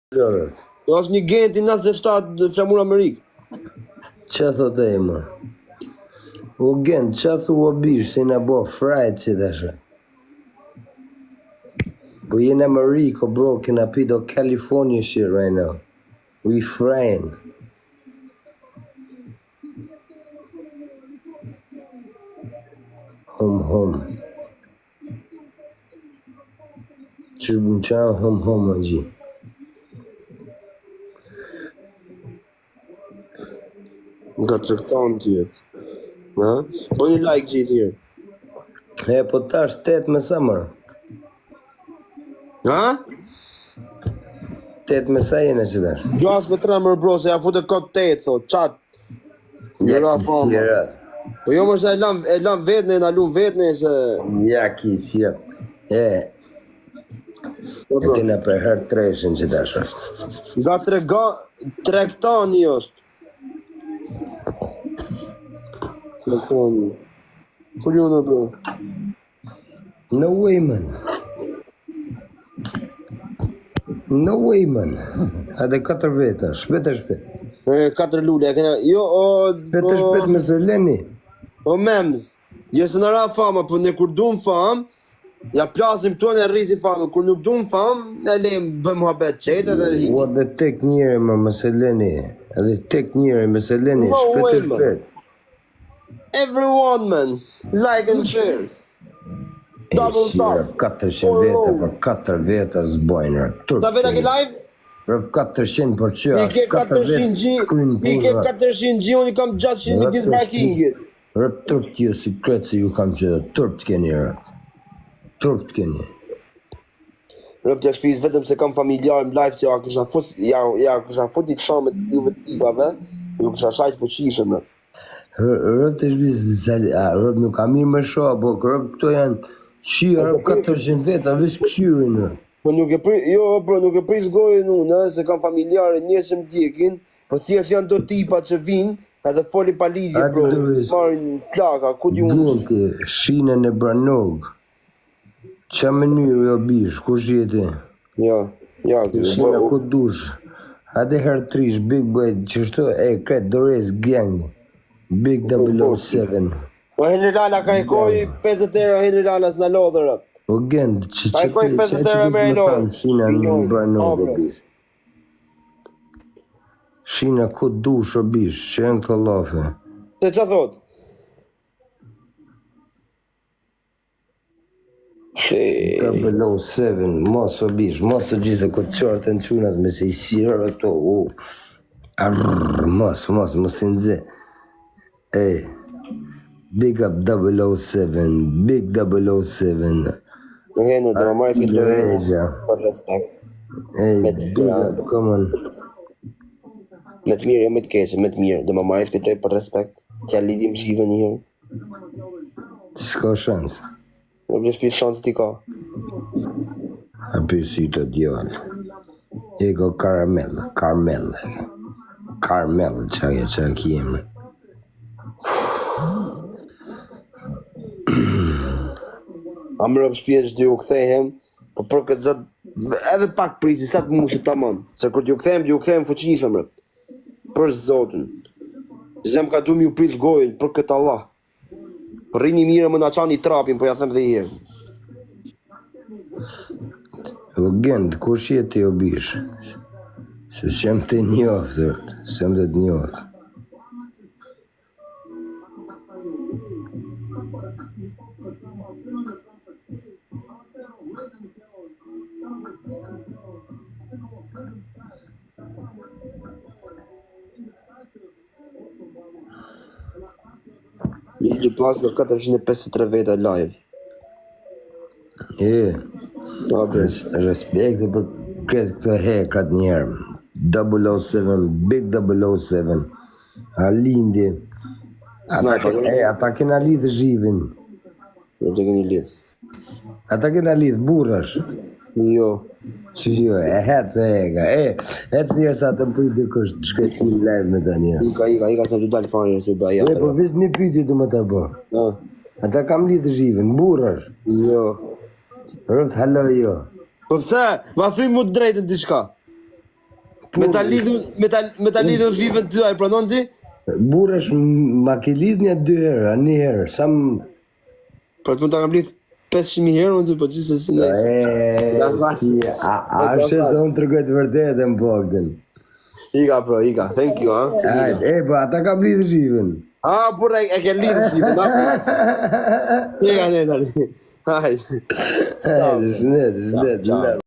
Do është një genti 97 flamur Amerikë. Që thot e më? O gent, që thua bish se në bo frajt që dhe shë? Po jenë Ameriko, bro, kena pido California shit right now. We frying. Home. Që bënë qanë home, gji. Nga trekton t'je. Ha? Po një like gjithë tjerë. E, po tash 8 me sa mërë? Ha? 8 me sa jene që dash? 6 me 3 mërë bro, se ja fute kod 8, thot, qatë. Njëra fama. Po jo më shë e lam vetën e na lum vetën e se... Ja kisja. E kena për herë treshin që dash është. Nga trektani është. Trektani. Kur ju në bro? No way, man. Hade 4 veta, shpet. 4 lule, jo, Shpet me Seleni. O mems, jo se në ra fama, po ne kur dum fam, ja plasim këto në rrisim famë, kur nuk dum fam, ne lejmë bëjmë muhabet qete dhe hikim. Ua dhe tek njëre me Seleni, edhe tek njëre me Seleni, shpet. Everyone, man, like and share. Double tap. 400 veta, për 4 veta zbojnë. Ta veta ke live? Rëv 400 për që I ke 400 G, unë i kam 600 me disë markingit. Rëv tërp kjo si kretë se ju kam që tërp të keni rëv. Tërp të keni. Rëv të shpiz vetëm se kam familjarë më live që ja kësha fut i të shamet juve të tipave, ju kësha shajt fuqishëm rëv. Rëv të shpiz, rëv nuk kam mirë me shoa, po rëv këto janë shia rëv 400 veta, vesh këshyrin rëv. Po nuk e pris gojën unë, se kam familjarë njërë që më djekin, po thjesht janë do tipa që vinë, edhe foli pa lidhje, bro, marrin flaka, ku di unë. Gjenti, shinën e Branog. Qa mënyrë jo bish, ku shjeti? Ja, Shina ku dush. Hade herë trish, Big Boy, qështu, kret, Dores Gang. Big 007. Po Henry Lala ka i koj 50 euro Henry Lala s'na lodhë rëp. O gent, që ka i koj 50 euro me e lodhë. Shina në Branog o bish. Shina ku dush o bish, që janë këto lafe. Se që thot? 007, mos o bish, mos o gjithë këtë qartë në qunat me se i sirë ato, mos i nëzë. Big up 007, Big 007. Në henër, dhe më marrë të këtë për respekt. Big up, come on. Me të mirë, jo me të keqe, me të mirë, dhe më marrë të këtë për respekt. Tja lidim shive një herë. S'ka shansë. Në bles për shansë ti ka. A për si të djallë. Ego Carmel, që kjemë. A më rëpë shpjesh dhe ju këthehem, po për këtë zëtë, edhe pak prisi, sa të mushë të amon. Se kur t'ju këthehem fuqishëm rëpë. Për zotën. Zem ka du mi u pritë gojën, për këtë Allah. Për rini mire më në qani trapin, po ja them dhe i herë. O gent, kush jeti o bish? Se shem të njoftë, shem të njoftë. Një që pasë ka 453 veta live. Respekt për kretë këtë hekrat njerë. 007, Big 007. A lindi. Ata kena lidhë zhivin. Jo të keni lidhë. Ata kena lidhë burrash. Jo. Që jo, hetë ega. Hetë njërë sa të mpëjt dikush të shkët një live me të një. Ika sa të dalë fanjër të bëja. Po vesh një pyjtje të më të bo. Ata kam lidhë zhivin, burrash. Jo. Rëft halo jo. Po pëse? Ma thuj mu të drejtën t'i shka. Me ta lidhur vivën ty, ai pranon ti? Burresh ma ke lidh një 2 herë, një herë. Sa Pra të mund ta kam lidh 500.000 herë unë ty, po gjithsesi nëse. a është se unë tregoj të vërtetën Bogdan. Ika bro, ika. Thank you, ha. Po ata kam lidh shifën. Burra e ke lidhë shqipën, Ika ne tani. Hajde. Hajde, shnet.